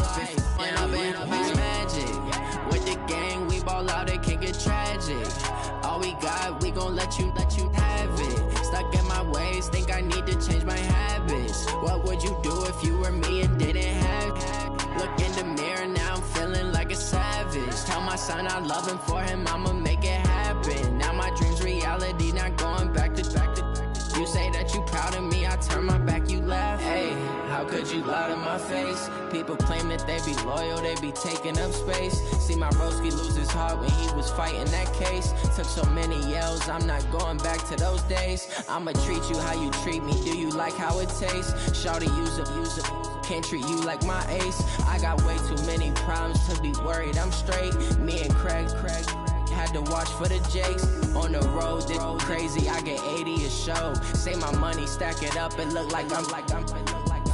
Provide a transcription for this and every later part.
When I've been magic. With the gang, we ball out, it can get tragic. All we got, we gon' let you have it. Stuck in my ways, think I need to change my habits. What would you do if you were me and didn't have it? Look in the mirror, now I'm feeling like a savage. Tell my son I love him, for him I'ma make it happen. Now my dream's reality, not going back to. You say that you proud of me, I turn my back, you laugh. Hey, how could you lie to my face? People claim that they be loyal, they be taking up space. See my broski lose his heart when he was fighting that case. Took so many yells, I'm not going back to those days. I'ma treat you how you treat me, do you like how it tastes? Shawty, use up, can't treat you like my ace. I got way too many problems to be worried, I'm straight. Me and Craig had to watch for the Jakes. On the road, this crazy, I get 80 a show. Say my money, stack it up, it look like I'm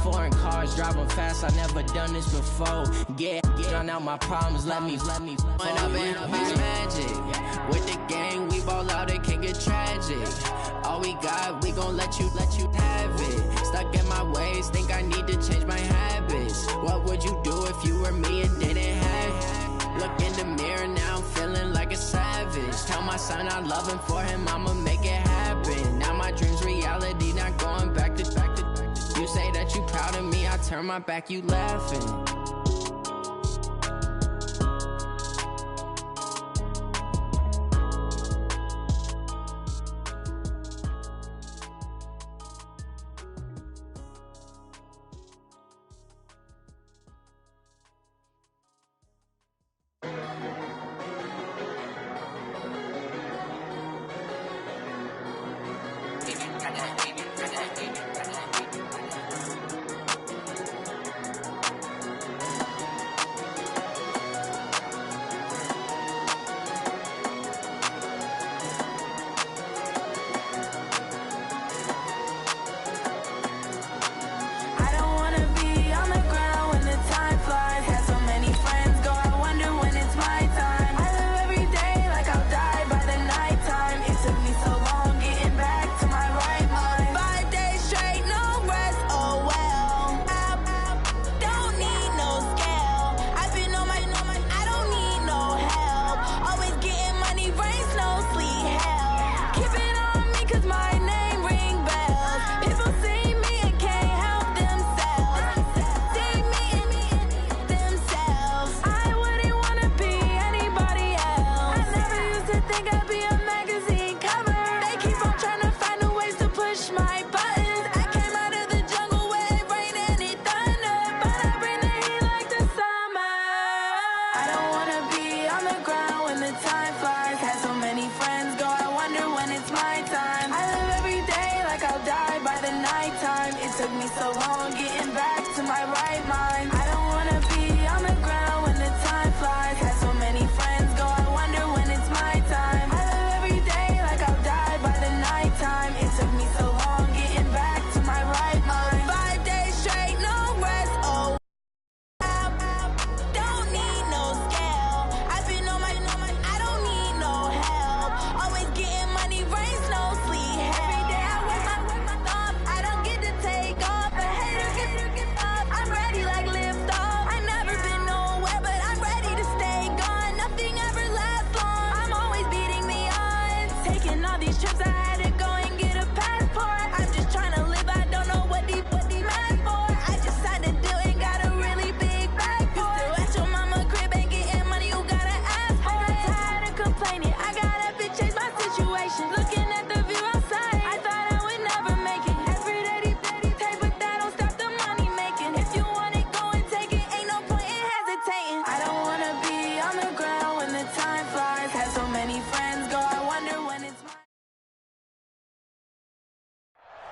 foreign cars, driving fast, I never done this before. Drown out my problems, let me. When I've been magic. With the gang, we ball out, it can get tragic. All we got, we gon' let you have it. Stuck in my ways, think I need to change my habits. What would you do if you were me and didn't have it? Look in the mirror, now I'm feeling like a savage. Tell my son I love him, for him I'ma make it happen. Now my dream's reality, not going back to. You say that you proud of me, I turn my back, you laughing.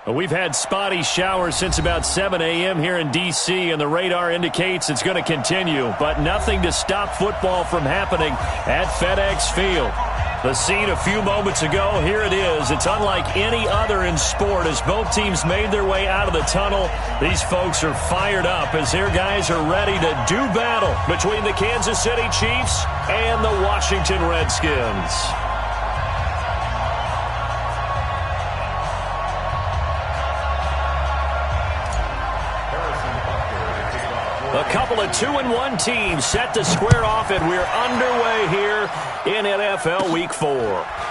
We've had spotty showers since about 7 a.m. here in D.C., and the radar indicates it's going to continue, but nothing to stop football from happening at FedEx Field. The scene a few moments ago, here it is. It's unlike any other in sport as both teams made their way out of the tunnel. These folks are fired up as their guys are ready to do battle between the Kansas City Chiefs and the Washington Redskins. The couple of 2-1 teams set to square off, and we're underway here in NFL Week 4.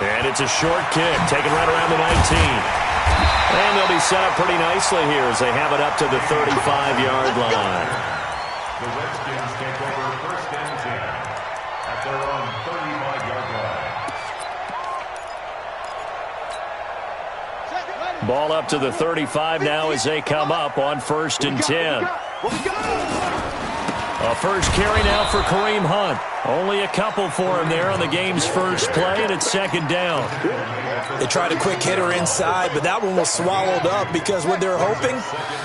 And it's a short kick, taken right around the 19. And they'll be set up pretty nicely here as they have it up to the 35-yard line. The Redskins take over first and 10 at their own 35-yard line. Ball up to the 35 now as they come up on first and 10. A first carry now for Kareem Hunt. Only a couple for him there on the game's first play, and it's second down. They tried a quick hitter inside, but that one was swallowed up because what they're hoping,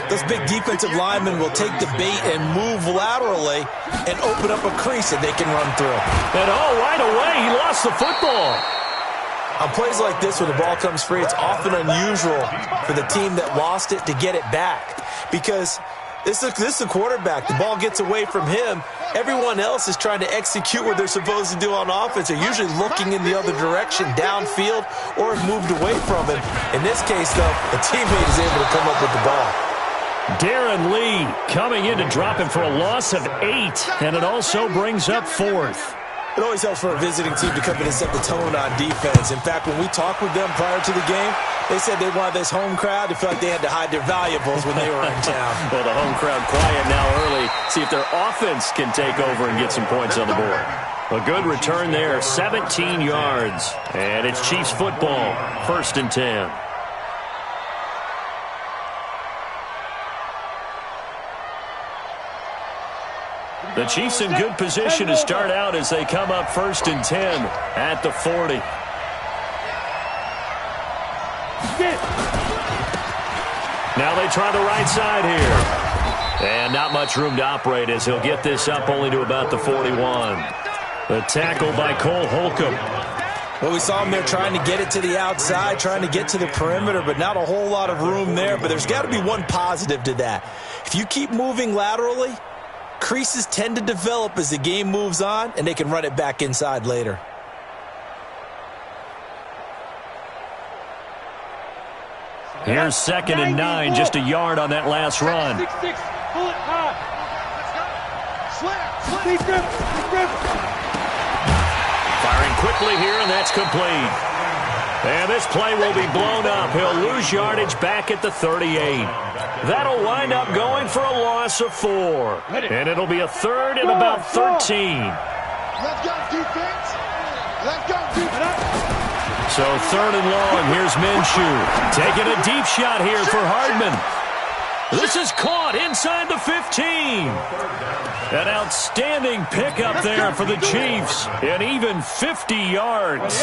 those big defensive linemen will take the bait and move laterally and open up a crease that they can run through. And right away, he lost the football. On plays like this, when the ball comes free, it's often unusual for the team that lost it to get it back because this is a quarterback. The ball gets away from him. Everyone else is trying to execute what they're supposed to do on offense. They're usually looking in the other direction, downfield, or have moved away from it. In this case, though, the teammate is able to come up with the ball. Darren Lee coming in to drop him for a loss of 8, and it also brings up fourth. It always helps for a visiting team to come in and set the tone on defense. In fact, when we talked with them prior to the game, they said they wanted this home crowd to feel like they had to hide their valuables when they were in town. Well, the home crowd quiet now early. See if their offense can take over and get some points on the board. A good return there, 17 yards. And it's Chiefs football, first and 10. The Chiefs in good position to start out as they come up first and 10 at the 40. Now they try the right side here. And not much room to operate as he'll get this up only to about the 41. The tackle by Cole Holcomb. Well, we saw him there trying to get it to the outside, trying to get to the perimeter, but not a whole lot of room there. But there's got to be one positive to that. If you keep moving laterally, creases tend to develop as the game moves on, and they can run it back inside later. Here's second and 9, just a yard on that last run. Firing quickly here, and that's complete. And this play will be blown up. He'll lose yardage back at the 38. That'll wind up going for a loss of 4. And it'll be a third and about 13. Let's go, defense. Let's go, defense. So third and long, here's Minshew. Taking a deep shot here for Hardman. This is caught inside the 15. An outstanding pickup there for the Chiefs. And even 50 yards.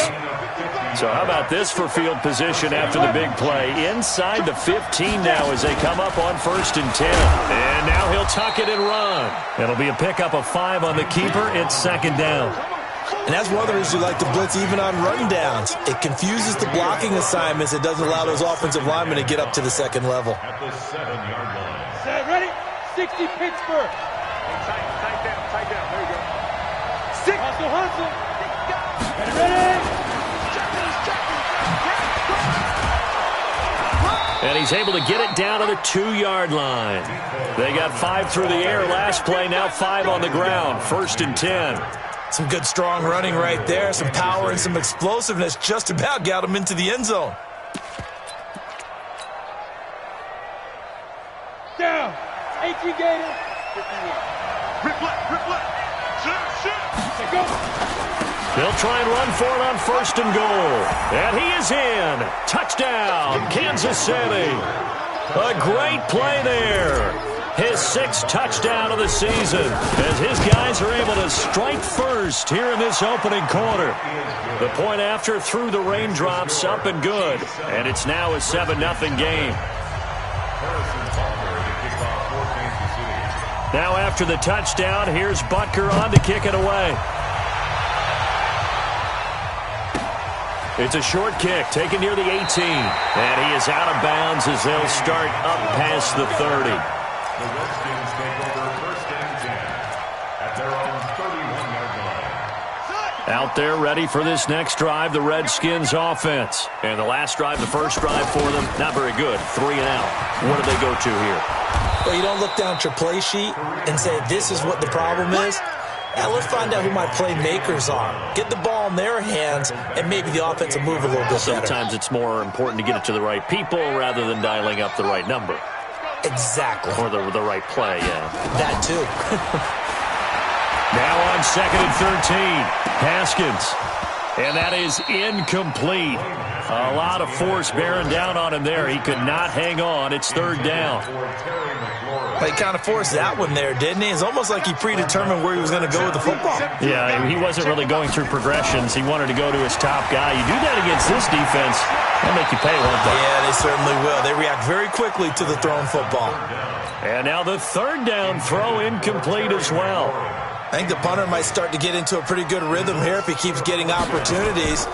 So how about this for field position after the big play? Inside the 15 now as they come up on first and 10. And now he'll tuck it and run. It'll be a pickup of 5 on the keeper. It's second down. And that's one of the reasons you like to blitz even on rundowns. It confuses the blocking assignments. It doesn't allow those offensive linemen to get up to the second level. At the 7-yard line. Set, ready? 60 Pittsburgh. Tight down. There you go. 6. Hustle. Ready? And he's able to get it down to the 2-yard line. They got 5 through the air last play, now 5 on the ground. First and 10. Some good, strong running right there. Some power and some explosiveness just about got him into the end zone. Down. 18 Gator. 51. Rip left. Shoot. Go. They'll try and run for it on first and goal. And he is in. Touchdown, Kansas City. A great play there. His 6th touchdown of the season as his guys are able to strike first here in this opening quarter. The point after through the raindrops up and good. And it's now a 7-0 game. Now after the touchdown, here's Butker on to kick it away. It's a short kick taken near the 18. And he is out of bounds as they'll start up past the 30. The Redskins take over first and 10 at their own 31-yard line. Out there ready for this next drive, the Redskins offense. And the last drive, the first drive for them, not very good. 3 and out. What do they go to here? Well, you don't look down at your play sheet and say, this is what the problem is. Yeah, let's find out who my playmakers are. Get the ball in their hands, and maybe the offense will move a little bit better. Sometimes it's more important to get it to the right people rather than dialing up the right number. Exactly. Or the right play, yeah. That too. Now on 2nd and 13, Haskins. And that is incomplete. A lot of force bearing down on him there. He could not hang on. It's 3rd down. He kind of forced that one there, didn't he? It's almost like he predetermined where he was going to go with the football. Yeah, he wasn't really going through progressions. He wanted to go to his top guy. You do that against this defense, they'll make you pay, won't they? Yeah, they certainly will. They react very quickly to the thrown football. And now the 3rd down throw incomplete as well. I think the punter might start to get into a pretty good rhythm here if he keeps getting opportunities.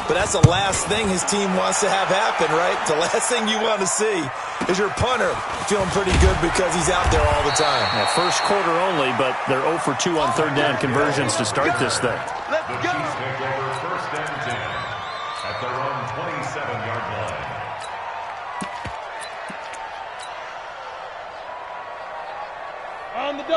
But that's the last thing his team wants to have happen, right? The last thing you want to see is your punter feeling pretty good because he's out there all the time. Yeah, first quarter only, but they're 0 for 2 on 3rd down conversions to start this thing. The Chiefs take over 1st and 10 at their own 27-yard line.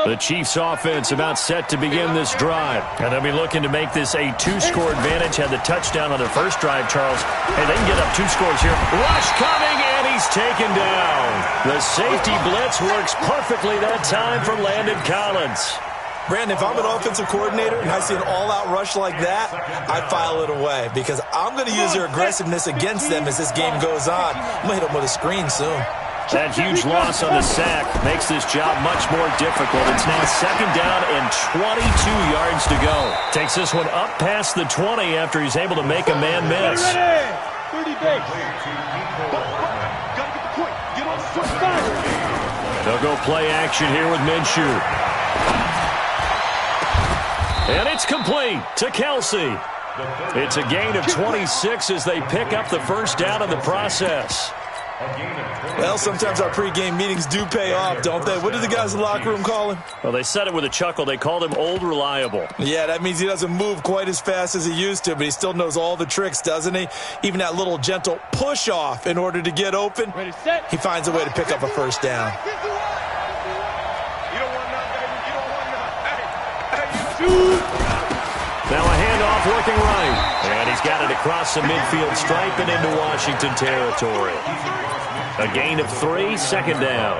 The Chiefs offense about set to begin this drive. And they'll be looking to make this a 2-score advantage. Had the touchdown on their first drive, Charles. Hey, they can get up 2 scores here. Rush coming, and he's taken down. The safety blitz works perfectly that time for Landon Collins. Brandon, if I'm an offensive coordinator and I see an all-out rush like that, I file it away because I'm going to use their aggressiveness against them as this game goes on. I'm going to hit them with a screen soon. That huge loss on the sack makes this job much more difficult. It's now 2nd down and 22 yards to go. Takes this one up past the 20 after he's able to make a man miss. 30 base. Gotta get the point. Get on foot. They'll go play action here with Minshew. And it's complete to Kelsey. It's a gain of 26 as they pick up the 1st down in the process. Well, sometimes our pregame meetings do pay off, don't they? What did the guys in the locker room call him? Well, they said it with a chuckle. They called him Old Reliable. Yeah, that means he doesn't move quite as fast as he used to, but he still knows all the tricks, doesn't he? Even that little gentle push-off in order to get open, he finds a way to pick up a 1st down. Now a handoff working right. And he's got it across the midfield stripe and into Washington territory. A gain of 3, 2nd down.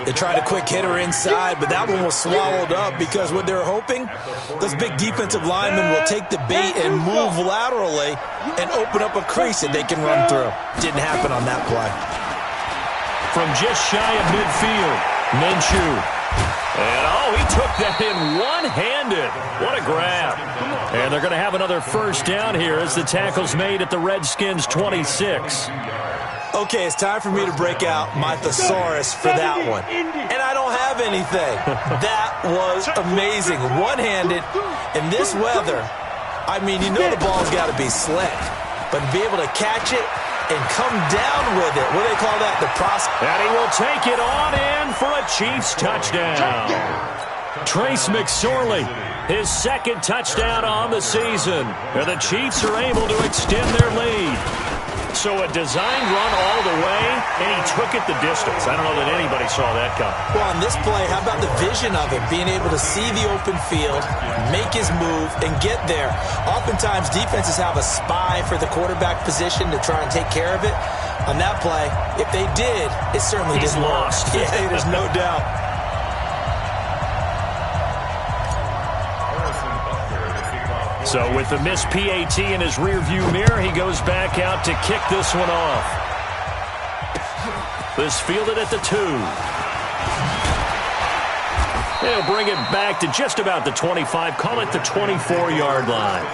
They tried a quick hitter inside, but that one was swallowed up because what they're hoping, those big defensive linemen will take the bait and move laterally and open up a crease that they can run through. Didn't happen on that play. From just shy of midfield, Minshew. And, he took that in one-handed. What a grab. And they're going to have another 1st down here as the tackle's made at the Redskins' 26. Okay, it's time for me to break out my thesaurus for that one. And I don't have anything. That was amazing. One-handed in this weather. I mean, you know the ball's got to be slick. But to be able to catch it and come down with it. What do they call that? The prospect. And he will take it on in for a Chiefs touchdown. Trace McSorley, his 2nd touchdown on the season. And the Chiefs are able to extend their lead. So a designed run all the way, and he took it the distance. I don't know that anybody saw that coming. Well, on this play, how about the vision of it? Being able to see the open field, make his move, and get there. Oftentimes, defenses have a spy for the quarterback position to try and take care of it. On that play, if they did, it certainly didn't work. Yeah, there's no doubt. So with the missed PAT in his rearview mirror, he goes back out to kick this one off. This fielded at the 2. He'll bring it back to just about the 25. Call it the 24-yard line.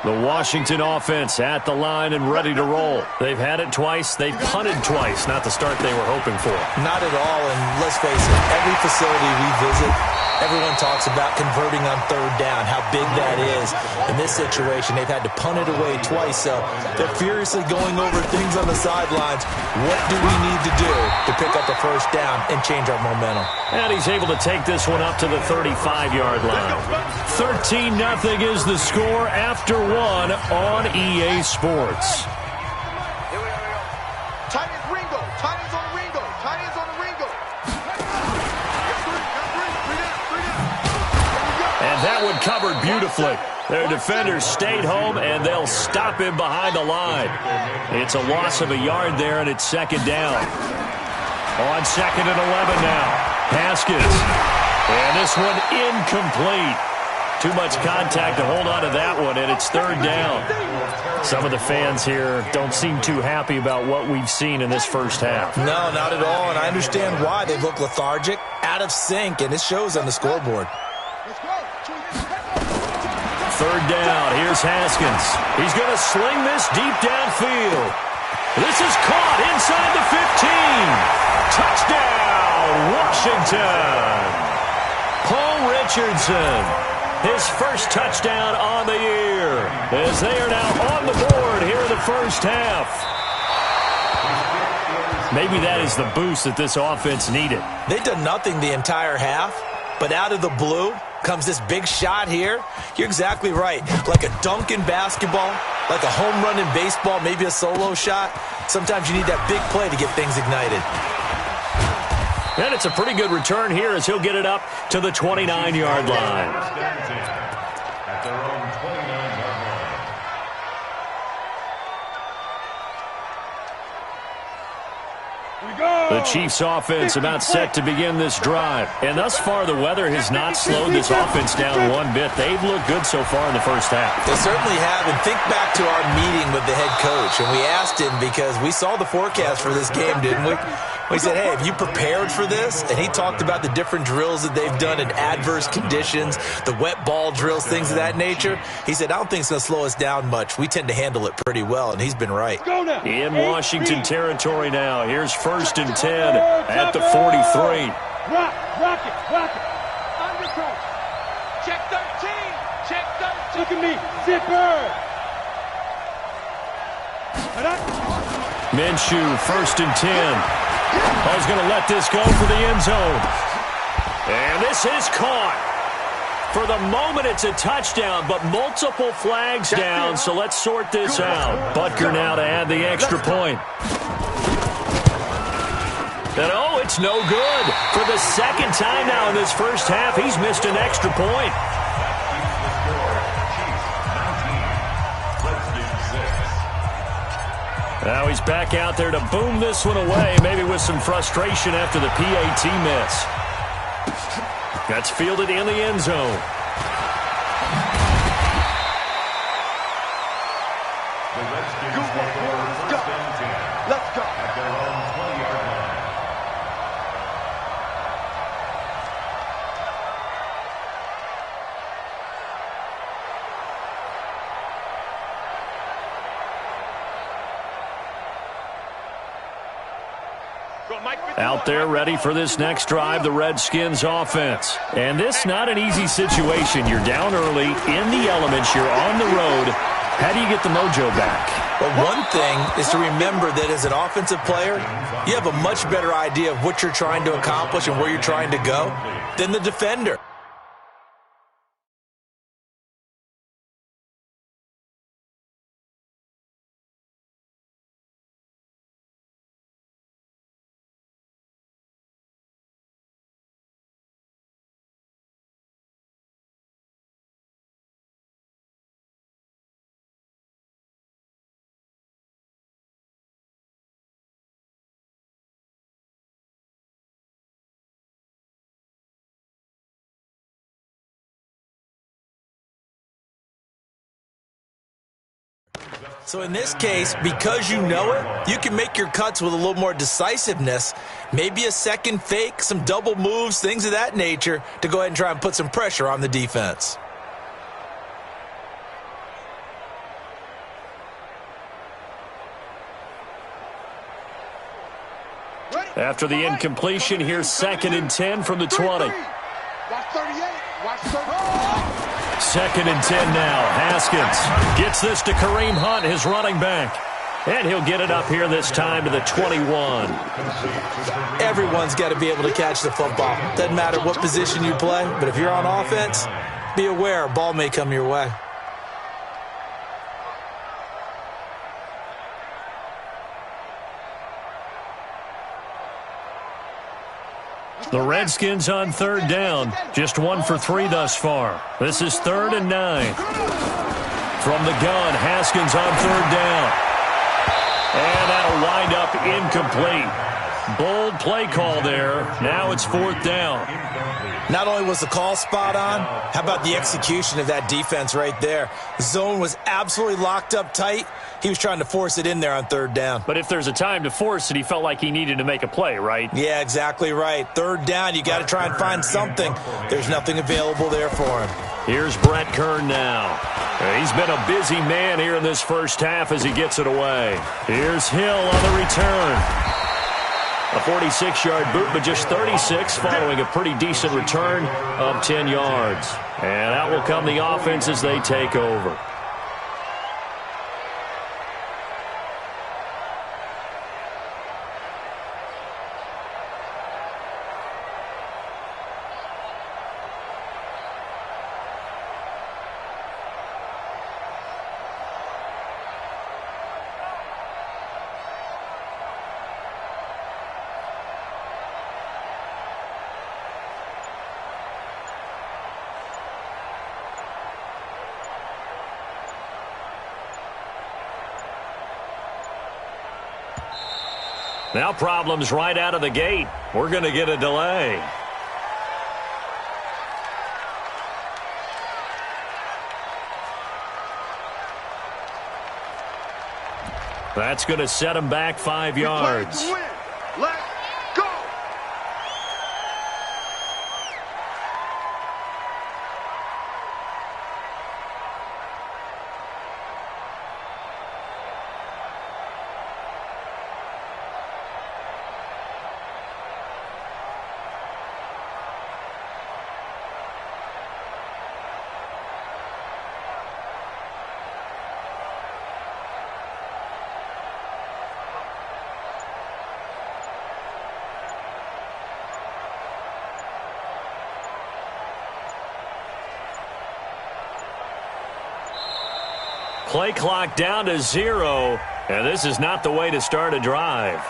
The Washington offense at the line and ready to roll. They've had it twice. They've punted twice. Not the start they were hoping for. Not at all, and let's face it, every facility we visit, everyone talks about converting on 3rd down, how big that is. In this situation, they've had to punt it away twice, so they're furiously going over things on the sidelines. What do we need to do to pick up a 1st down and change our momentum? And he's able to take this one up to the 35-yard line. 13-0 is the score after 1 on EA Sports. that one covered beautifully. Their defenders stayed home, and they'll stop him behind the line. It's a loss of a yard there, and it's second down. On 2nd and 11 now. Haskins. And this one incomplete. Too much contact to hold on to that one, and it's 3rd down. Some of the fans here don't seem too happy about what we've seen in this first half. No, not at all, and I understand why. They look lethargic, out of sync, and it shows on the scoreboard. 3rd down. Here's Haskins. He's going to sling this deep downfield. This is caught inside the 15. Touchdown, Washington. Paul Richardson. His first touchdown on the year, as they are now on the board here in the first half. Maybe that is the boost that this offense needed. They've done nothing the entire half, but out of the blue comes this big shot here. You're exactly right. Like a dunk in basketball, like a home run in baseball, maybe a solo shot. Sometimes you need that big play to get things ignited. And it's a pretty good return here as he'll get it up to the 29-yard line. At their own 29-yard line. The Chiefs offense about set to begin this drive. And thus far, the weather has not slowed this offense down one bit. They've looked good so far in the first half. They certainly have. And think back to our meeting with the head coach. And we asked him because we saw the forecast for this game, didn't we? We said, hey, have you prepared for this? And he talked about the different drills that they've done in adverse conditions, the wet ball drills, things of that nature. He said, I don't think it's going to slow us down much. We tend to handle it pretty well, and he's been right. In Washington territory now. Here's 1st and 10 at the 43. Rock it. Undercut. Check 13. Check 13. Look at me. Zipper. Minshew, 1st and 10. He's going to let this go for the end zone. And this is caught. For the moment, it's a touchdown, but multiple flags down, so let's sort this out. Butker now to add the extra point. And oh, it's no good. For the second time now in this first half, he's missed an extra point. Now he's back out there to boom this one away, maybe with some frustration after the PAT miss. That's fielded in the end zone. The Redskins take over 1st and 10. Let's go. At their own 20-yard line. Out there ready for this next drive, the Redskins offense. And this not an easy situation. You're down early, in the elements, you're on the road. How do you get the mojo back? Well, one thing is to remember that as an offensive player, you have a much better idea of what you're trying to accomplish and where you're trying to go than the defender. So in this case, because you know it, you can make your cuts with a little more decisiveness, maybe a second fake, some double moves, things of that nature, to go ahead and try and put some pressure on the defense. After the incompletion, here's 2nd and 10 from the 20. Watch 38. Watch 38. 2nd and 10 now. Haskins gets this to Kareem Hunt, his running back. And he'll get it up here this time to the 21. Everyone's got to be able to catch the football. Doesn't matter what position you play, but if you're on offense, be aware a ball may come your way. The Redskins on 3rd down. Just 1 for 3 thus far. This is 3rd and 9. From the gun, Haskins on 3rd down. And that'll wind up incomplete. Bold play call there. Now it's 4th down. Not only was the call spot on, how about the execution of that defense right there? The zone was absolutely locked up tight. He was trying to force it in there on 3rd down. But if there's a time to force it, he felt like he needed to make a play, right? Yeah, exactly right. 3rd down, you got to try and find something. There's nothing available there for him. Here's Brett Kern now. He's been a busy man here in this first half as he gets it away. Here's Hill on the return. A 46-yard boot, but just 36 following a pretty decent return of 10 yards. And out will come the offense as they take over. Now problems right out of the gate. We're going to get a delay. That's going to set him back 5 yards. Let's go! Play clock down to 0, and this is not the way to start a drive.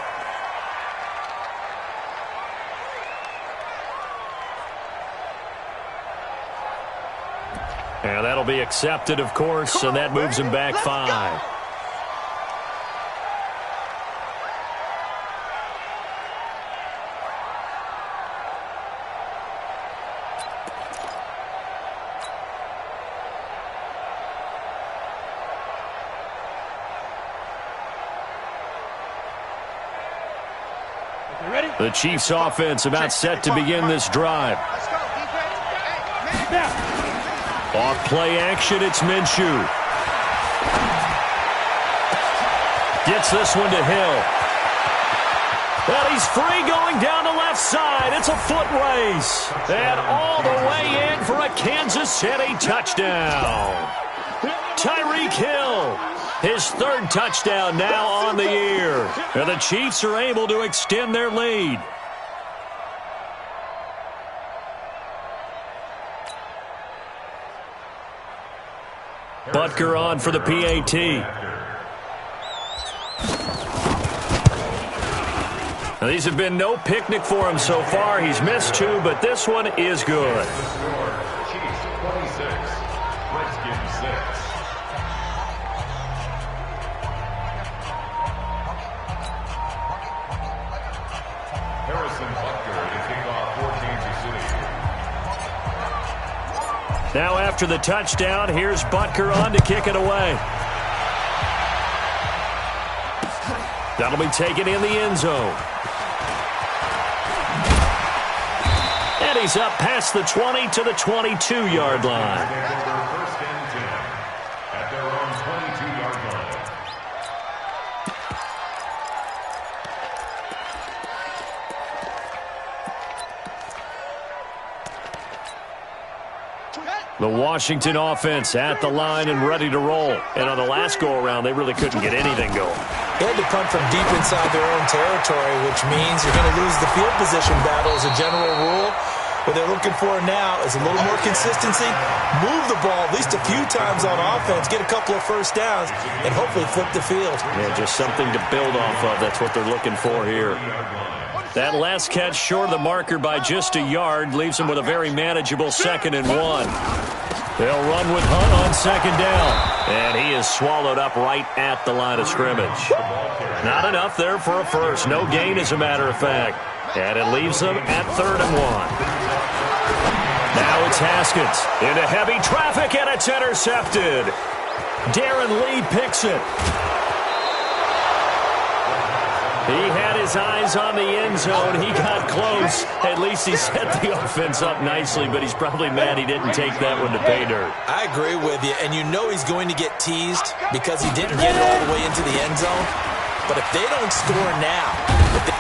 And that'll be accepted, of course, and that moves him back 5. The Chiefs offense about set to begin this drive. Off play action, it's Minshew. Gets this one to Hill. Well, he's free going down the left side. It's a foot race. And all the way in for a Kansas City touchdown. Tyreek Hill. His 3rd touchdown now on the year. And the Chiefs are able to extend their lead. Butker on for the PAT. Now, these have been no picnic for him so far. He's missed 2, but this one is good. Chiefs 26, Redskins 6. Now after the touchdown, here's Butker on to kick it away. That'll be taken in the end zone. And he's up past the 20 to the 22-yard line. First and 10 at their own 22-yard line. The Washington offense at the line and ready to roll. And on the last go-around, they really couldn't get anything going. They had to punt from deep inside their own territory, which means you're going to lose the field position battle as a general rule. What they're looking for now is a little more consistency, move the ball at least a few times on offense, get a couple of first downs, and hopefully flip the field. Yeah, just something to build off of. That's what they're looking for here. That last catch short of the marker by just a yard leaves him with a very manageable 2nd and 1. They'll run with Hunt on 2nd down. And he is swallowed up right at the line of scrimmage. Not enough there for a first. No gain, as a matter of fact. And it leaves them at 3rd and 1. Now it's Haskins into heavy traffic, and it's intercepted. Darren Lee picks it. He had his eyes on the end zone. He got close. At least he set the offense up nicely, but he's probably mad he didn't take that one to pay dirt. I agree with you, and you know he's going to get teased because he didn't get it all the way into the end zone. But if they don't score now...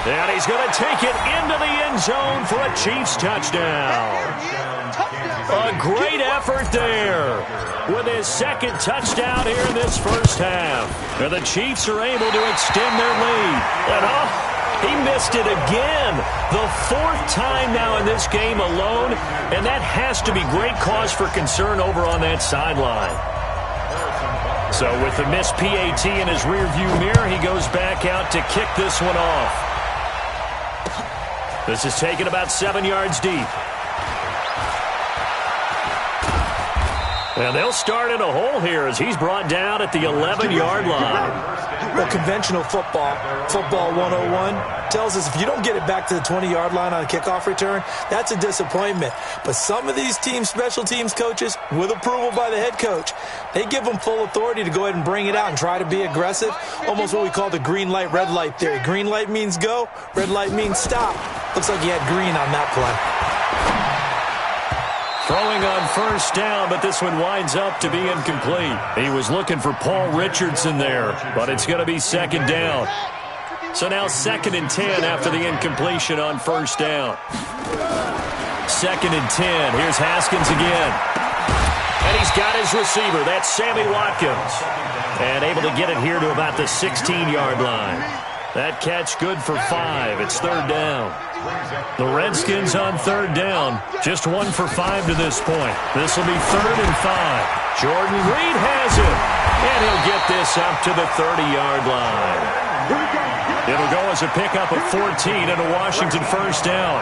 And he's going to take it into the end zone for a Chiefs touchdown. A great effort there with his 2nd touchdown here in this first half. And the Chiefs are able to extend their lead. And he missed it again. The 4th time now in this game alone. And that has to be great cause for concern over on that sideline. So with the missed PAT in his rearview mirror, he goes back out to kick this one off. This is taken about 7 yards deep. And they'll start in a hole here as he's brought down at the 11-yard line. Well, conventional football 101, tells us if you don't get it back to the 20-yard line on a kickoff return, that's a disappointment. But some of these special teams coaches, with approval by the head coach, they give them full authority to go ahead and bring it out and try to be aggressive. Almost what we call the green light, red light theory. Green light means go, red light means stop. Looks like he had green on that play. Throwing on 1st down, but this one winds up to be incomplete. He was looking for Paul Richardson there, but it's going to be 2nd down. So now 2nd and 10 after the incompletion on 1st down. 2nd and 10. Here's Haskins again. And he's got his receiver. That's Sammy Watkins. And able to get it here to about the 16-yard line. That catch good for 5. It's 3rd down. The Redskins on 3rd down. Just 1 for 5 to this point. This will be 3rd and 5. Jordan Reed has it. And he'll get this up to the 30-yard line. It'll go as a pickup of 14 and a Washington 1st down.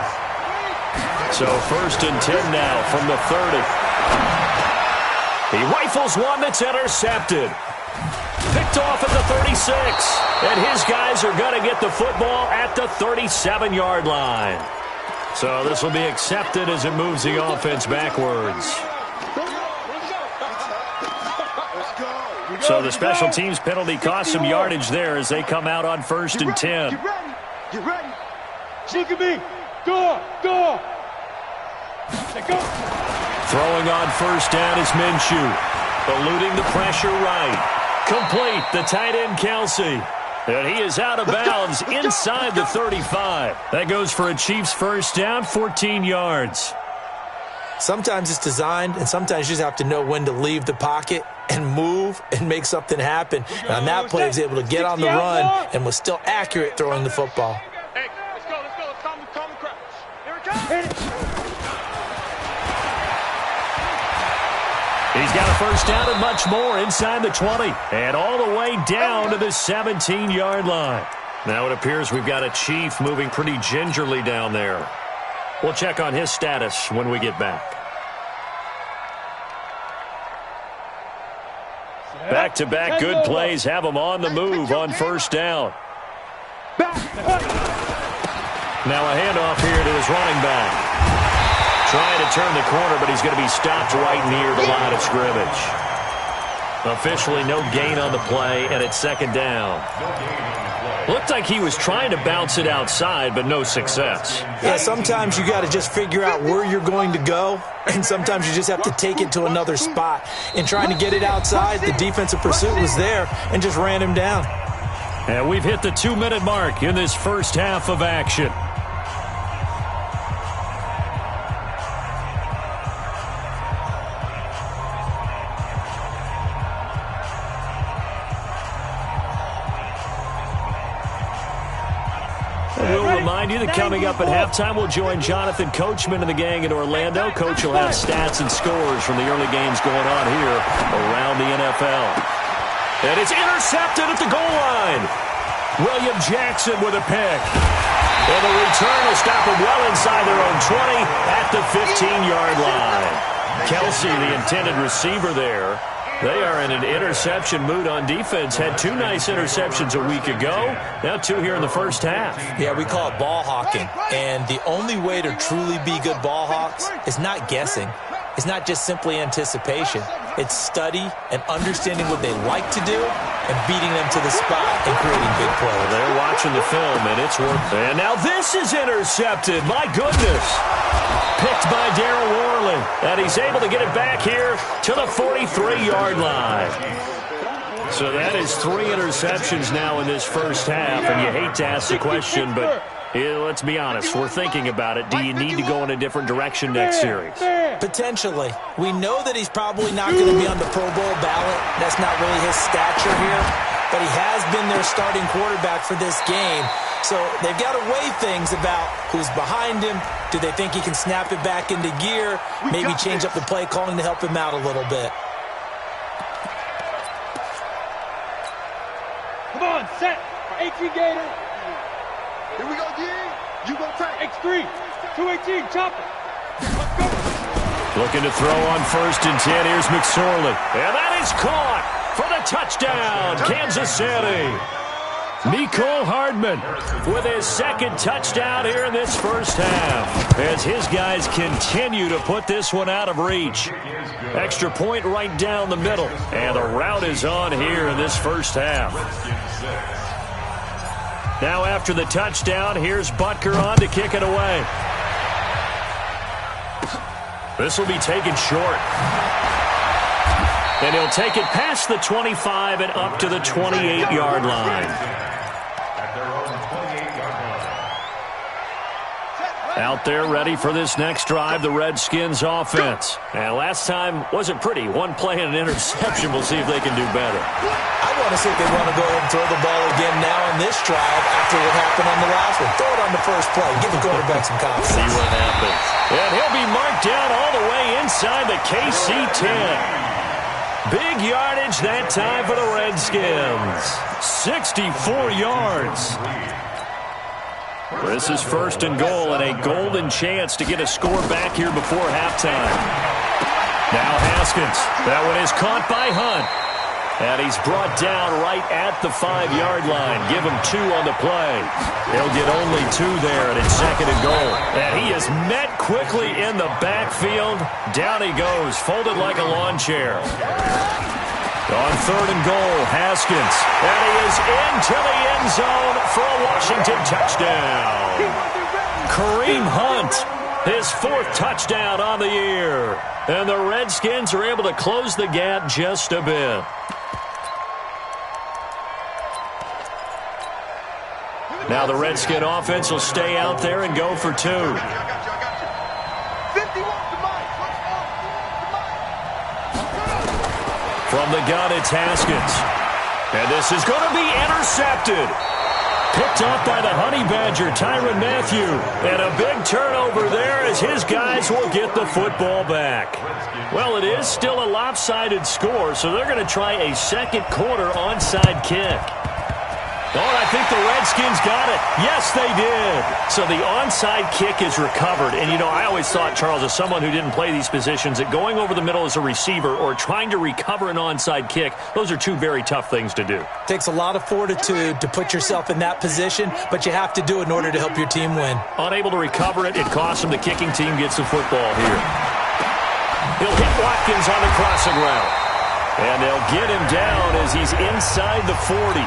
So 1st and 10 now from the 30. He rifles one that's intercepted. Picked off at the 36. And his guys are going to get the football at the 37-yard line. So this will be accepted as it moves the offense backwards. So the special teams penalty cost some yardage there as they come out on 1st and 10. Get ready. Look at me. Go. Throwing on 1st down is Minshew. Eluding the pressure right. Complete, the tight end Kelsey. And he is out of bounds inside the 35. That goes for a Chiefs 1st down, 14 yards. Sometimes it's designed, and sometimes you just have to know when to leave the pocket and move and make something happen. And on that play, he was able to get on the run and was still accurate throwing the football. Hey, let's go. Let's calm the crowd. Here it comes. He's got a 1st down and much more inside the 20. And all the way down to the 17-yard line. Now it appears we've got a Chief moving pretty gingerly down there. We'll check on his status when we get back. Back-to-back good plays have him on the move on 1st down. Now a handoff here to his running back. Trying to turn the corner, but he's going to be stopped right near the line of scrimmage. Officially no gain on the play, and it's 2nd down. Looked like he was trying to bounce it outside, but no success. Yeah, sometimes you got to just figure out where you're going to go, and sometimes you just have to take it to another spot. In trying to get it outside, the defensive pursuit was there and just ran him down. And we've hit the 2-minute mark in this first half of action. We'll remind you that coming up at halftime, we'll join Jonathan Coachman and the gang in Orlando. Coach will have stats and scores from the early games going on here around the NFL. And it's intercepted at the goal line. William Jackson with a pick. And the return will stop them well inside their own 20 at the 15-yard line. Kelsey, the intended receiver there. They are in an interception mood on defense. Had 2 nice interceptions a week ago. Now 2 here in the first half. Yeah, we call it ball hawking. And the only way to truly be good ball hawks is not guessing. It's not just simply anticipation. It's study and understanding what they like to do and beating them to the spot and creating big plays. They're watching the film, and it's worth. And now this is intercepted. My goodness. Picked by Darryl Worley. And he's able to get it back here to the 43-yard line. So that is 3 interceptions now in this first half. And you hate to ask the question, but let's be honest. We're thinking about it. Do you need to go in a different direction next series? Potentially. We know that he's probably not going to be on the Pro Bowl ballot. That's not really his stature here. But he has been their starting quarterback for this game. So they've got to weigh things about who's behind him. Do they think he can snap it back into gear? Maybe change up the play calling to help him out a little bit. Come on, set. 18 Gator. Here we go, D. You go take. X3. 218, chopper. Let's go. Looking to throw on 1st and 10. Here's McSorley. And that is caught for the touchdown, Kansas City. Mecole Hardman with his 2nd touchdown here in this first half as his guys continue to put this one out of reach. Extra point right down the middle, and the route is on here in this first half. Now after the touchdown, here's Butker on to kick it away. This will be taken short. And he'll take it past the 25 and up to the 28-yard line. Out there ready for this next drive, the Redskins offense. And last time wasn't pretty. 1 play and an interception. We'll see if they can do better. I want to see if they want to go ahead and throw the ball again now on this drive after what happened on the last one. Throw it on the first play. Give the quarterback some confidence. See what happens. And he'll be marked down all the way inside the KC 10. Big yardage that time for the Redskins. 64 yards. This is 1st and goal and a golden chance to get a score back here before halftime. Now Haskins. That one is caught by Hunt. And he's brought down right at the 5-yard line. Give him 2 on the play. He'll get only 2 there, and it's 2nd and goal. And he is met quickly in the backfield. Down he goes, folded like a lawn chair. On 3rd and goal, Haskins. And he is into the end zone for a Washington touchdown. Kareem Hunt, his 4th touchdown on the year. And the Redskins are able to close the gap just a bit. Now the Redskin offense will stay out there and go for 2. From the gun, it's Haskins. And this is going to be intercepted. Picked off by the Honey Badger, Tyrann Mathieu. And a big turnover there as his guys will get the football back. Well, it is still a lopsided score, so they're going to try a 2nd quarter onside kick. Oh, I think the Redskins got it. Yes, they did. So the onside kick is recovered. And, you know, I always thought, Charles, as someone who didn't play these positions, that going over the middle as a receiver or trying to recover an onside kick, those are 2 very tough things to do. Takes a lot of fortitude to put yourself in that position, but you have to do it in order to help your team win. Unable to recover it, it costs him. The kicking team gets the football here. He'll hit Watkins on the crossing route. And they'll get him down as he's inside the 40.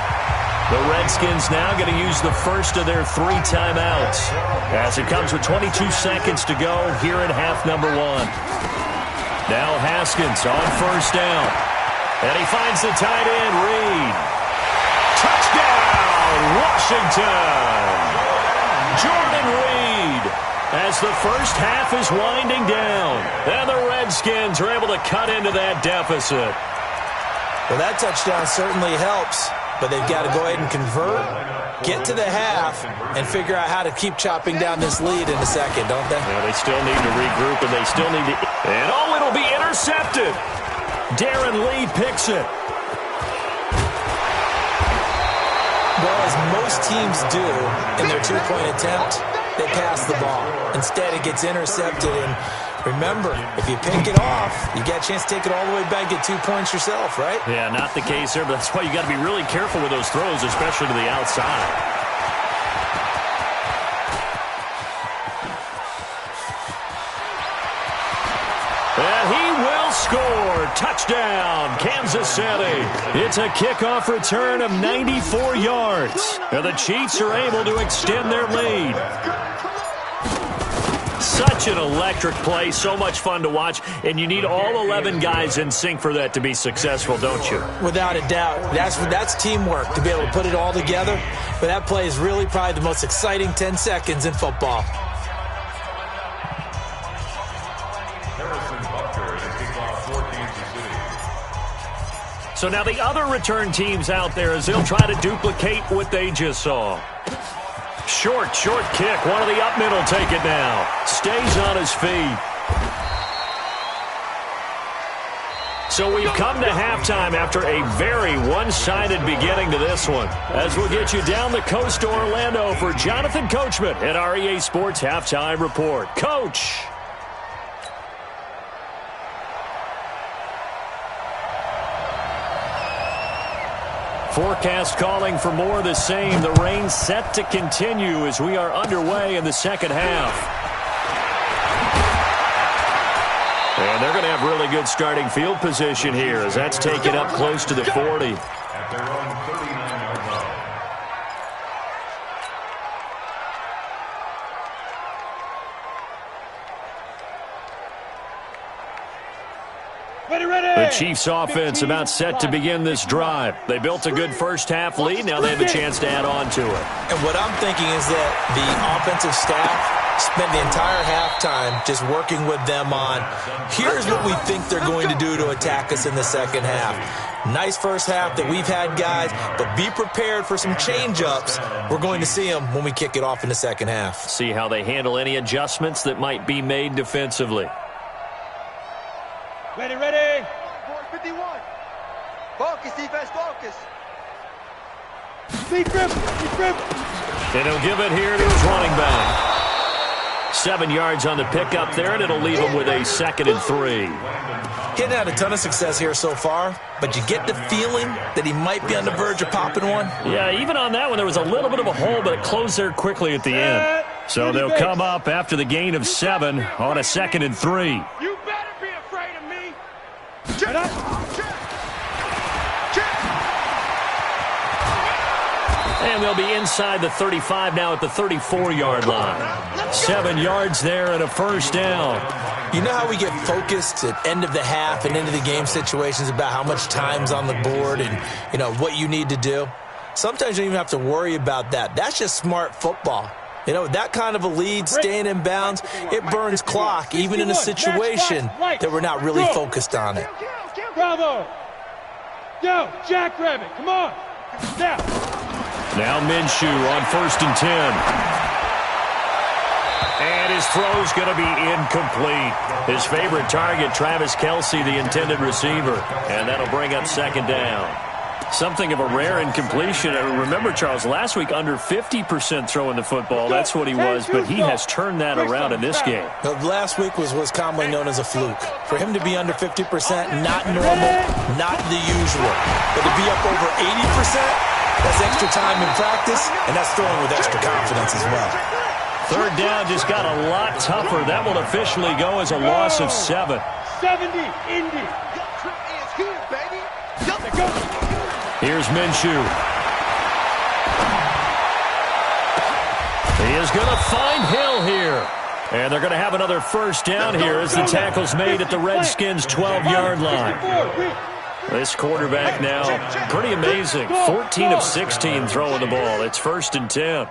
The Redskins now going to use the first of their 3 timeouts as it comes with 22 seconds to go here in half number 1. Now Haskins on 1st down. And he finds the tight end, Reed. Touchdown, Washington! Jordan Reed as the first half is winding down. And the Redskins are able to cut into that deficit. Well, that touchdown certainly helps. But they've got to go ahead and convert, get to the half, and figure out how to keep chopping down this lead in a second, don't they? Yeah, they still need to regroup, and they still need to... And, oh, it'll be intercepted. Darren Lee picks it. Well, as most teams do in their two-point attempt, they pass the ball. Instead, it gets intercepted. And remember, if you pick it off, you get a chance to take it all the way back, get 2 points yourself, right? Yeah, not the case there, but that's why you got to be really careful with those throws, especially to the outside. And he will score. Touchdown, Kansas City. It's a kickoff return of 94 yards. And the Chiefs are able to extend their lead. Such an electric play, so much fun to watch, and you need all 11 guys in sync for that to be successful, don't you? Without a doubt. That's teamwork, to be able to put it all together. But that play is really probably the most exciting 10 seconds in football. So now the other return teams out there as they'll try to duplicate what they just saw. Short kick. One of the up middle take it now. Stays on his feet. So we've come to halftime after a very one-sided beginning to this one. As we'll get you down the coast to Orlando for Jonathan Coachman at our EA Sports Halftime Report. Coach! Forecast calling for more of the same. The rain set to continue as we are underway in the second half. And they're going to have really good starting field position here as that's taken up close to the 40. At their own 39-yard line. The Chiefs offense about set to begin this drive. They built a good first half lead. Now they have a chance to add on to it. And what I'm thinking is that the offensive staff spent the entire halftime just working with them on, here's what we think they're going to do to attack us in the second half. Nice first half that we've had, guys, but be prepared for some change-ups. We're going to see them when we kick it off in the second half. See how they handle any adjustments that might be made defensively. Ready. 51. Focus, defense, focus. Deep grip. And he'll give it here to his running back. 7 yards on the pickup there, and it'll leave him with a 2nd and 3. He hadn't had a ton of success here so far, but you get the feeling that he might be on the verge of popping one. Yeah, even on that one, there was a little bit of a hole, but it closed there quickly at the end. So they'll come up after the gain of 7 on a 2nd and 3. You better be afraid of me. And they'll be inside the 35 now at the 34-yard line. 7 yards there and a first down. You know how we get focused at end of the half and end of the game situations about how much time's on the board and, you know, what you need to do? Sometimes you don't even have to worry about that. That's just smart football. You know, that kind of a lead, staying in bounds, it burns clock, even in a situation that we're not really focused on it. Bravo. Go, Jackrabbit, come on. Now Minshew on 1st and 10. And his throw's going to be incomplete. His favorite target, Travis Kelce, the intended receiver. And that'll bring up 2nd down. Something of a rare incompletion. Remember, Charles, last week under 50% throwing the football. That's what he was, but he has turned that around in this game. Last week was commonly known as a fluke. For him to be under 50%, not normal, not the usual. But to be up over 80%, that's extra time in practice, and that's throwing with extra confidence as well. 3rd down just got a lot tougher. That will officially go as a loss of 7. 70, Indy. Here's Minshew. He is going to find Hill here. And they're going to have another first down here as the tackle's made at the Redskins' 12-yard line. This quarterback now, pretty amazing. 14 of 16 throwing the ball. It's 1st and 10.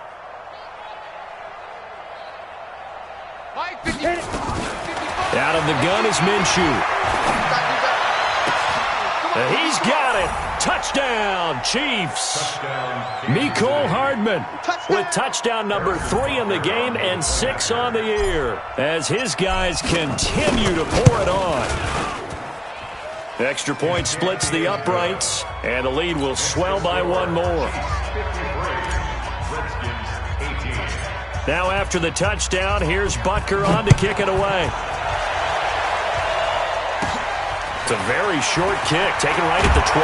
Out of the gun is Minshew. He's got it. Touchdown, Chiefs. Mecole Hardman with touchdown number 3 in the game and 6 on the year as his guys continue to pour it on. Extra point splits the uprights, and the lead will swell by 1 more. Now after the touchdown, here's Butker on to kick it away. It's a very short kick, taken right at the 20.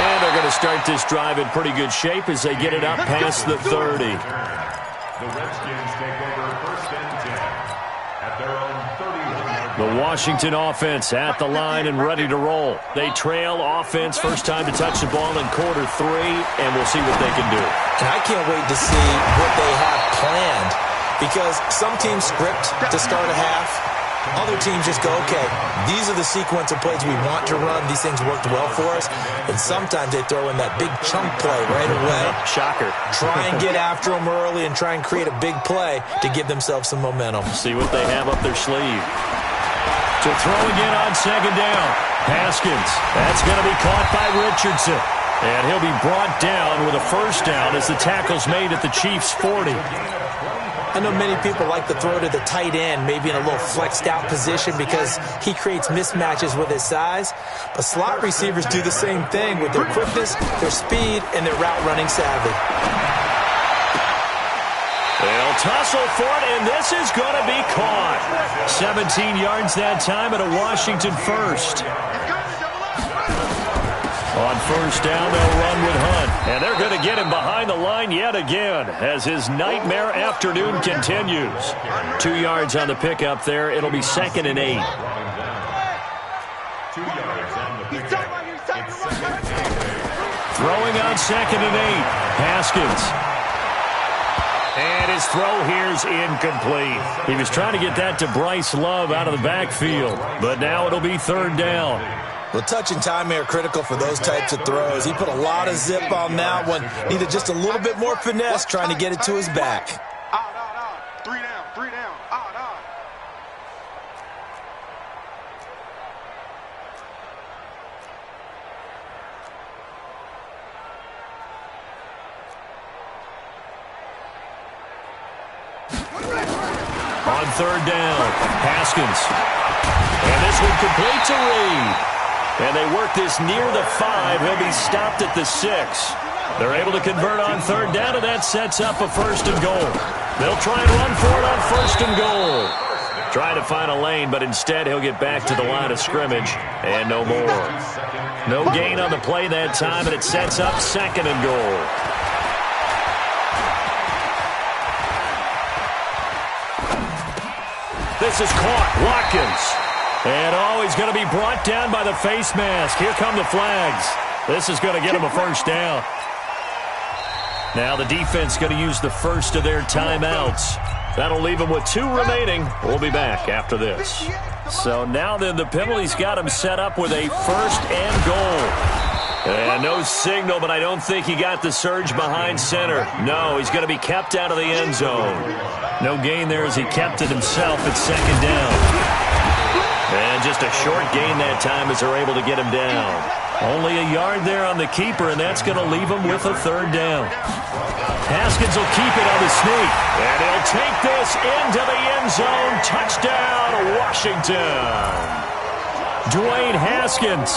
And they're going to start this drive in pretty good shape as they get it up past the 30. The Redskins take over first and 10 at their own 31-yard line. The Washington offense at the line and ready to roll. They trail offense, first time to touch the ball in quarter 3, and we'll see what they can do. And I can't wait to see what they have planned, because some teams script to start a half. Other teams just go, okay, these are the sequence of plays we want to run. These things worked well for us. And sometimes they throw in that big chunk play right away. Shocker. Try and get after them early and try and create a big play to give themselves some momentum. See what they have up their sleeve. To throw again on second down. Haskins. That's going to be caught by Richardson. And he'll be brought down with a first down as the tackle's made at the Chiefs' 40. I know many people like to throw to the tight end, maybe in a little flexed out position because he creates mismatches with his size. But slot receivers do the same thing with their quickness, their speed, and their route running savvy. They'll tussle for it, and this is going to be caught. 17 yards that time and a Washington first. On first down, they'll run with Hunt. And they're going to get him behind the line yet again as his nightmare afternoon continues. 2 yards on the pickup there. It'll be second and 8. 2 yards on the pickup. It's second and 8. Throwing on second and 8. Haskins. And his throw here's incomplete. He was trying to get that to Bryce Love out of the backfield. But now it'll be third down. Well, touch and time are critical for those types of throws. He put a lot of zip on that one. Needed just a little bit more finesse trying to get it to his back. 3 down, 3 down. On third down, Haskins. And this one complete to Reed. And they work this near the 5. He'll be stopped at the 6. They're able to convert on third down, and that sets up a first and goal. They'll try and run for it on first and goal. Trying to find a lane, but instead he'll get back to the line of scrimmage, and no more. No gain on the play that time, and it sets up second and goal. This is caught. Watkins. And he's going to be brought down by the face mask. Here come the flags. This is going to get him a first down. Now the defense going to use the first of their timeouts. That'll leave them with 2 remaining. We'll be back after this. So now then the penalty's got him set up with a first and goal. And no signal, but I don't think he got the surge behind center. No, he's going to be kept out of the end zone. No gain there as he kept it himself at second down. And just a short gain that time as they're able to get him down. Only a yard there on the keeper, and that's going to leave him with a third down. Haskins will keep it on the sneak. And he'll take this into the end zone. Touchdown, Washington. Dwayne Haskins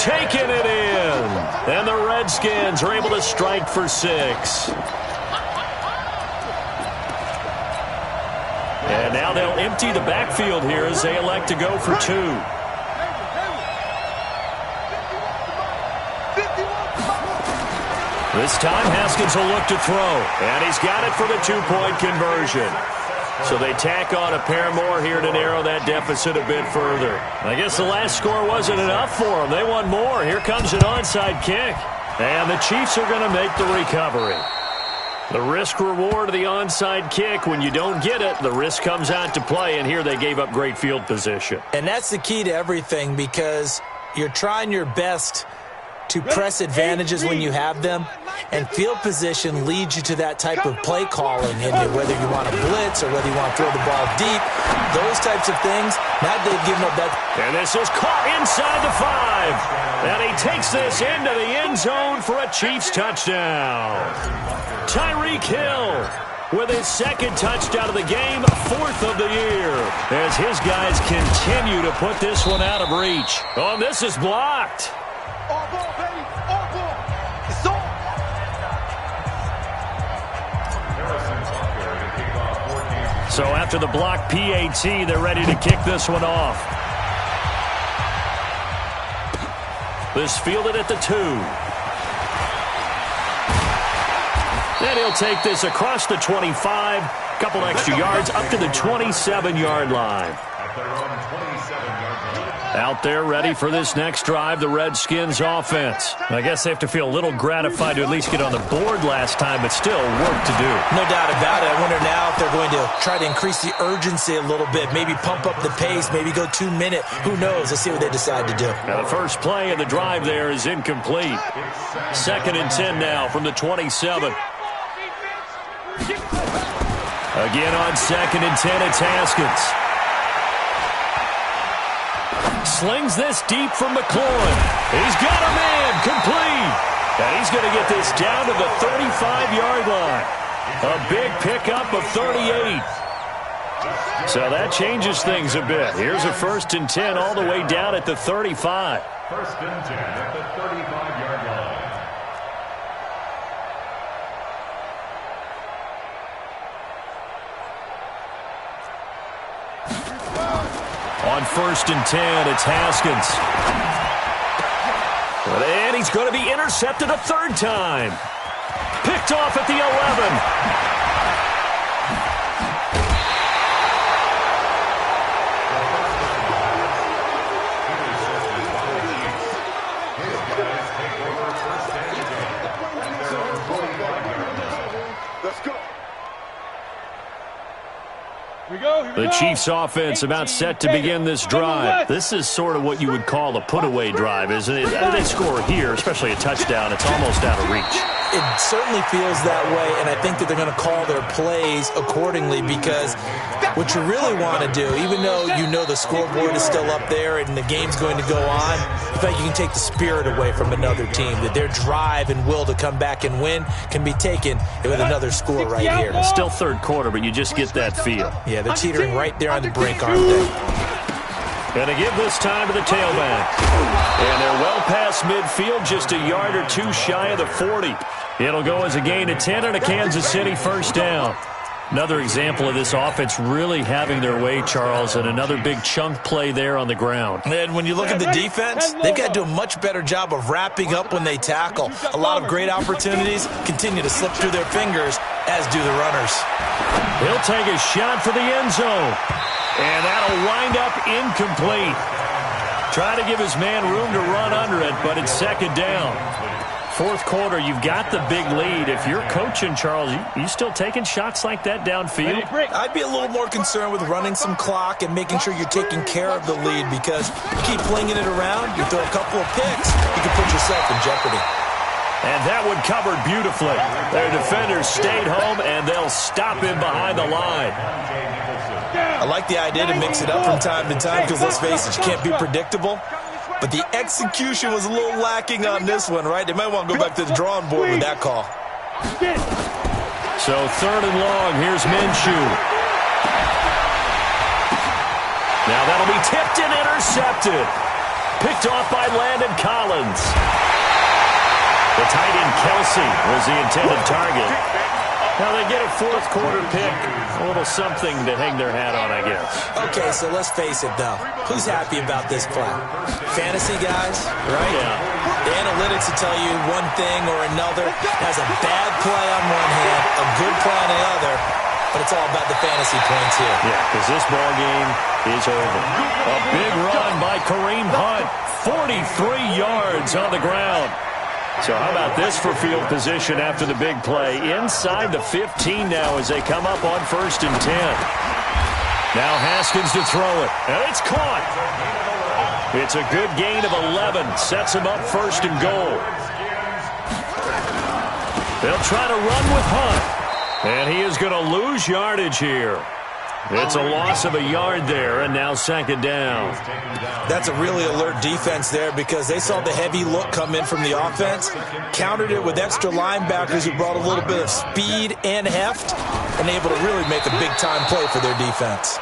taking it in. And the Redskins are able to strike for 6. And now they'll empty the backfield here as they elect to go for 2. This time Haskins will look to throw. And he's got it for the 2-point conversion. So they tack on a pair more here to narrow that deficit a bit further. I guess the last score wasn't enough for them. They want more. Here comes an onside kick. And the Chiefs are going to make the recovery. The risk-reward of the onside kick, when you don't get it, the risk comes out to play, and here they gave up great field position. And that's the key to everything, because you're trying your best to press advantages when you have them, and field position leads you to that type of play calling, and whether you want to blitz or whether you want to throw the ball deep, those types of things. Now they've given up that. And this is caught inside the 5. And he takes this into the end zone for a Chiefs touchdown. Tyreek Hill with his second touchdown of the game, 4th of the year, as his guys continue to put this one out of reach. Oh, and this is blocked. All ball, baby. All ball. It's on. Harrison So after the block PAT, they're ready to kick this one off. This fielded at the 2. And he'll take this across the 25. Couple extra yards up to the 27-yard line. Out there ready for this next drive, the Redskins offense. I guess they have to feel a little gratified to at least get on the board last time, but still work to do. No doubt about it. I wonder now if they're going to try to increase the urgency a little bit, maybe pump up the pace, maybe go 2-minute. Who knows? Let's see what they decide to do. Now the first play of the drive there is incomplete. 2nd and 10 now from the 27. Again on 2nd and 10, it's Haskins. Slings this deep from McLaurin. He's got a man complete. And he's going to get this down to the 35-yard line. A big pickup of 38. So that changes things a bit. Here's a 1st and 10 all the way down at the 35. 1st and 10 at the 35-yard line. On 1st and 10, it's Haskins. And he's going to be intercepted a 3rd time. Picked off at the 11. The Chiefs offense about set to begin this drive. This is sort of what you would call a put-away drive, isn't it? They score here, especially a touchdown. It's almost out of reach. It certainly feels that way, and I think that they're going to call their plays accordingly because what you really want to do, even though you know the scoreboard is still up there and the game's going to go on, I think you can take the spirit away from another team, that their drive and will to come back and win can be taken with another score right here. It's still 3rd quarter, but you just get that feel. Yeah, they're teetering right there on the brink, aren't they? Going to give this time to the tailback. And they're well past midfield, just a yard or 2 shy of the 40. It'll go as a gain of 10 and a Kansas City 1st down. Another example of this offense really having their way, Charles, and another big chunk play there on the ground. And when you look at the defense, they've got to do a much better job of wrapping up when they tackle. A lot of great opportunities continue to slip through their fingers, as do the runners. He'll take a shot for the end zone. And that'll wind up incomplete. Try to give his man room to run under it, but it's 2nd down. 4th quarter, you've got the big lead. If you're coaching, Charles, you still taking shots like that downfield? I'd be a little more concerned with running some clock and making sure you're taking care of the lead because you keep flinging it around, you throw a couple of picks, you can put yourself in jeopardy. And that one covered beautifully. Their defenders stayed home, and they'll stop him behind the line. I like the idea to mix it up from time to time because, let's face it, you can't be predictable. But the execution was a little lacking on this one, right? They might want to go back to the drawing board with that call. So 3rd and long, here's Minshew. Now that'll be tipped and intercepted. Picked off by Landon Collins. The tight end Kelsey was the intended target. Now they get a 4th quarter pick. A little something to hang their hat on, I guess. Okay, so let's face it, though. Who's happy about this play? Fantasy guys, right? Yeah. The analytics will tell you one thing or another. Has a bad play on one hand, a good play on the other, but it's all about the fantasy points here. Yeah, because this ball game is over. A big run by Kareem Hunt. 43 yards on the ground. So how about this for field position after the big play? Inside the 15 now as they come up on 1st and 10. Now Haskins to throw it, and it's caught. It's a good gain of 11. Sets him up 1st and goal. They'll try to run with Hunt, and he is going to lose yardage here. It's a loss of a yard there, and now 2nd down. That's a really alert defense there because they saw the heavy look come in from the offense, countered it with extra linebackers who brought a little bit of speed and heft, and able to really make a big-time play for their defense.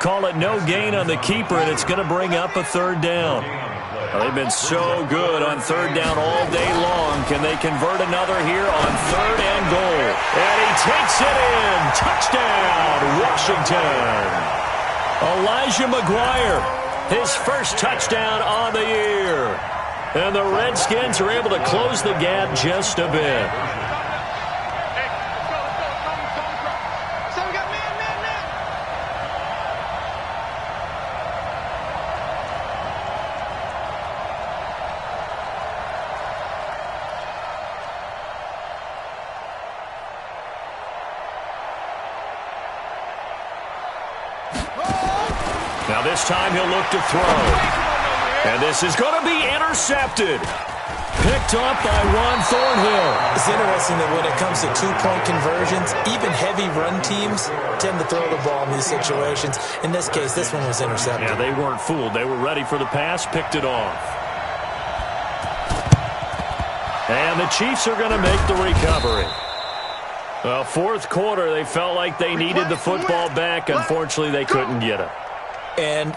call it no gain on the keeper, and it's going to bring up a third down. Well, they've been so good on third down all day long. Can they convert another here on third and goal? And he takes it in. Touchdown, Washington. Elijah McGuire, his first touchdown on the year. And the Redskins are able to close the gap just a bit. Now this time he'll look to throw. And this is going to be intercepted. Picked up by Juan Thornhill. It's interesting that when it comes to two-point conversions, even heavy run teams tend to throw the ball in these situations. In this case, this one was intercepted. Yeah, they weren't fooled. They were ready for the pass, picked it off. And the Chiefs are going to make the recovery. Well, fourth quarter, they felt like they needed the football back. Unfortunately, they couldn't get it. And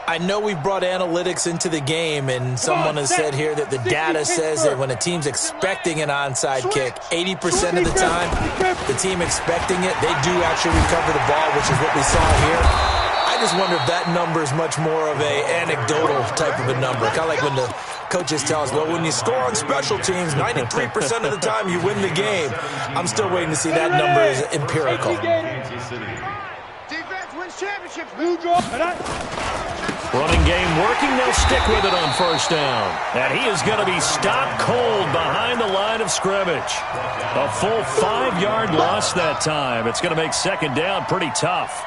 I know we've brought analytics into the game, and someone has said here that the data says that when a team's expecting an onside kick, 80% of the time, the team expecting it, they do actually recover the ball, which is what we saw here. I just wonder if that number is much more of a anecdotal type of a number. Kind of like when the coaches tell us, well, when you score on special teams, 93% of the time you win the game. I'm still waiting to see that number is empirical. Defense wins championships. Running game working. They'll stick with it on first down. And he is going to be stopped cold behind the line of scrimmage. A full 5-yard loss that time. It's going to make second down pretty tough.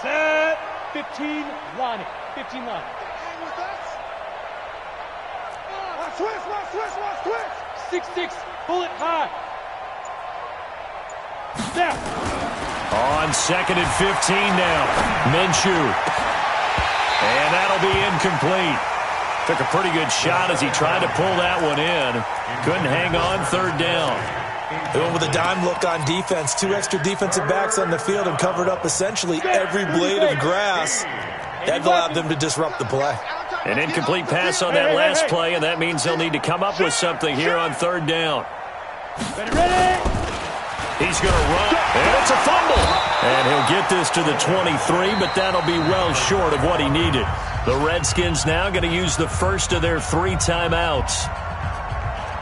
Set 15 line. 15 line. Switch. 6-6. Pull it high. Down. On second and 15 now. Minshew. And that'll be incomplete. Took a pretty good shot as he tried to pull that one in. Couldn't hang on third down. They went with a dime look on defense. 2 extra defensive backs on the field and covered up essentially every blade of grass. That allowed them to disrupt the play. An incomplete pass on that last play, and that means they'll need to come up with something here on third down. Ready. He's going to run, and it's a fumble. And he'll get this to the 23, but that'll be well short of what he needed. The Redskins now going to use the first of their 3 timeouts.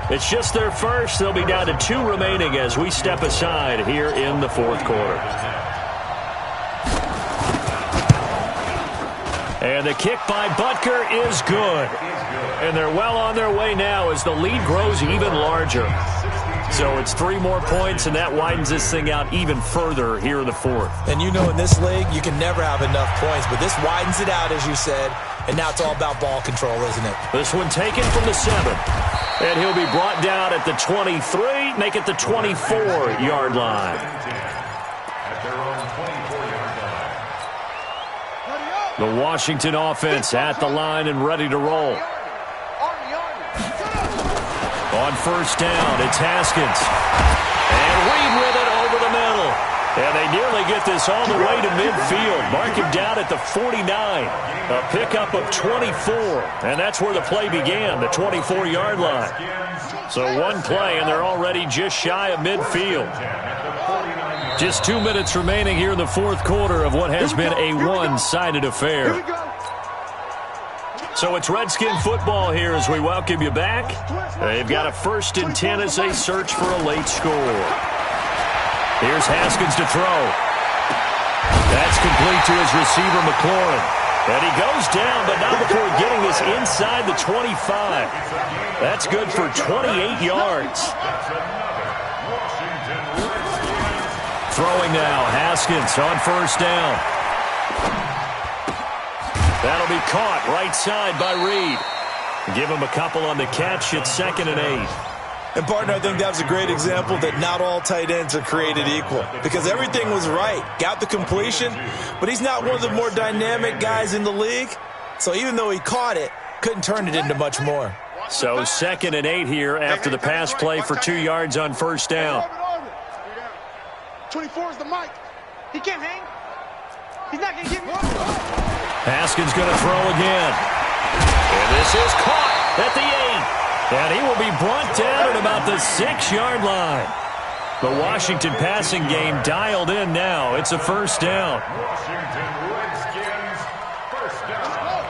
It's just their first. They'll be down to 2 remaining as we step aside here in the fourth quarter. And the kick by Butker is good. And they're well on their way now as the lead grows even larger. So it's 3 more points, and that widens this thing out even further here in the fourth. And you know in this league, you can never have enough points, but this widens it out, as you said, and now it's all about ball control, isn't it? This one taken from the 7. And he'll be brought down at the 23, make it the 24-yard line. The Washington offense at the line and ready to roll. On first down, it's Haskins. And Reed with it over the middle. And they nearly get this all the way to midfield. Mark him down at the 49. A pickup of 24. And that's where the play began, the 24-yard line. So one play, and they're already just shy of midfield. Just 2 minutes remaining here in the fourth quarter of what has been a one-sided affair. So it's Redskin football here as we welcome you back. They've got a 1st and 10 as they search for a late score. Here's Haskins to throw. That's complete to his receiver, McLaurin. And he goes down, but not before getting this inside the 25. That's good for 28 yards. Throwing now, Haskins on first down. That'll be caught right side by Reed. Give him a couple on the catch. It's 2nd and 8. And, partner, I think that was a great example that not all tight ends are created equal because everything was right. Got the completion, but he's not one of the more dynamic guys in the league. So even though he caught it, Couldn't turn it into much more. So 2nd and 8 here after the pass play for 2 yards on first down. 24 is the mic. He can't hang. He's not going to get me. Haskins going to throw again. And this is caught at the 8. And he will be brought down at about the 6-yard line. The Washington passing game dialed in now. It's a first down. Washington Redskins, first down.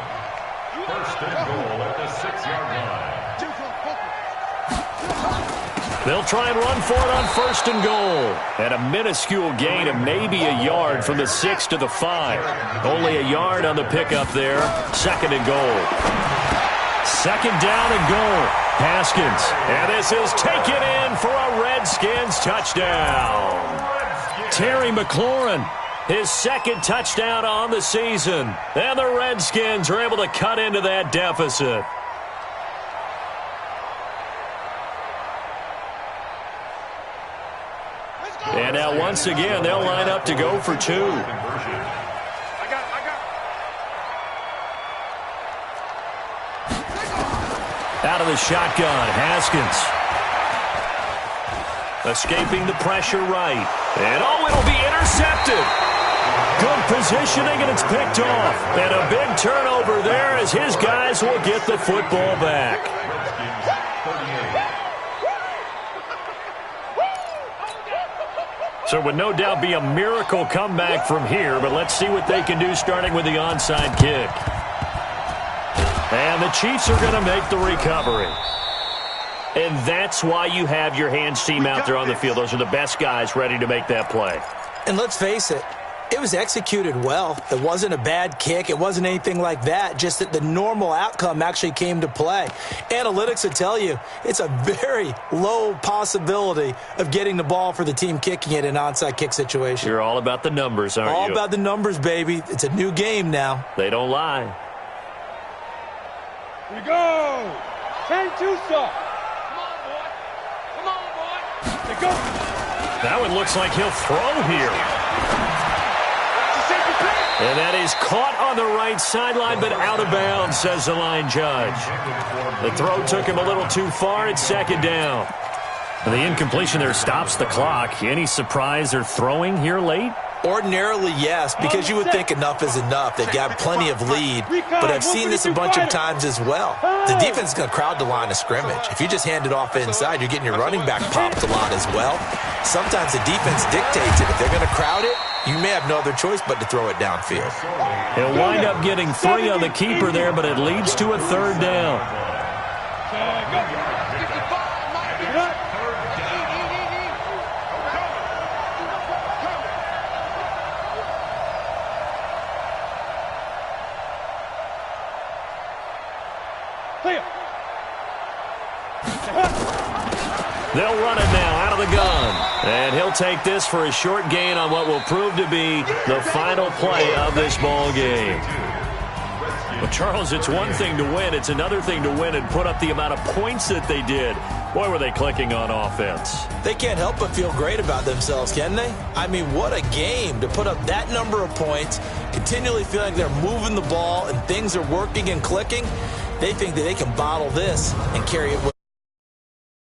First and goal at the 6-yard line. They'll try and run for it on first and goal. And a minuscule gain of maybe a yard from the 6 to the 5. Only a yard on the pickup there. 2nd and goal. 2nd down and goal. Haskins. And this is taken in for a Redskins touchdown. Terry McLaurin, his 2nd touchdown on the season. And the Redskins are able to cut into that deficit. And now once again, they'll line up to go for 2. Out of the shotgun, Haskins. Escaping the pressure right. And it'll be intercepted. Good positioning, and it's picked off. And a big turnover there as his guys will get the football back. So it would no doubt be a miracle comeback from here, but let's see what they can do starting with the onside kick. And the Chiefs are going to make the recovery. And that's why you have your hands team out there on the field. Those are the best guys ready to make that play. And let's face it, it was executed well. It wasn't a bad kick. It wasn't anything like that. Just that the normal outcome actually came to play. Analytics will tell you it's a very low possibility of getting the ball for the team kicking it in an onside kick situation. You're all about the numbers, aren't you? All about the numbers, baby. It's a new game now. They don't lie. Here we go. 10-2 stop. Come on, boy. They go. That one looks like he'll throw here. And that is caught on the right sideline, but out of bounds, says the line judge. The throw took him a little too far. It's 2nd down. And the incompletion there stops the clock. Any surprise they're throwing here late? Ordinarily, yes, because you would think enough is enough. They've got plenty of lead, but I've seen this a bunch of times as well. The defense is going to crowd the line of scrimmage. If you just hand it off inside, you're getting your running back popped a lot as well. Sometimes the defense dictates it. If they're going to crowd it, you may have no other choice but to throw it downfield. He'll wind up getting 3 on the keeper there, but it leads to a 3rd down. They'll run it now out of the gun. And he'll take this for a short gain on what will prove to be the final play of this ball game. Well, Charles, it's one thing to win. It's another thing to win and put up the amount of points that they did. Boy, were they clicking on offense. They can't help but feel great about themselves, can they? I mean, what a game to put up that number of points, continually feeling they're moving the ball and things are working and clicking. They think that they can bottle this and carry it with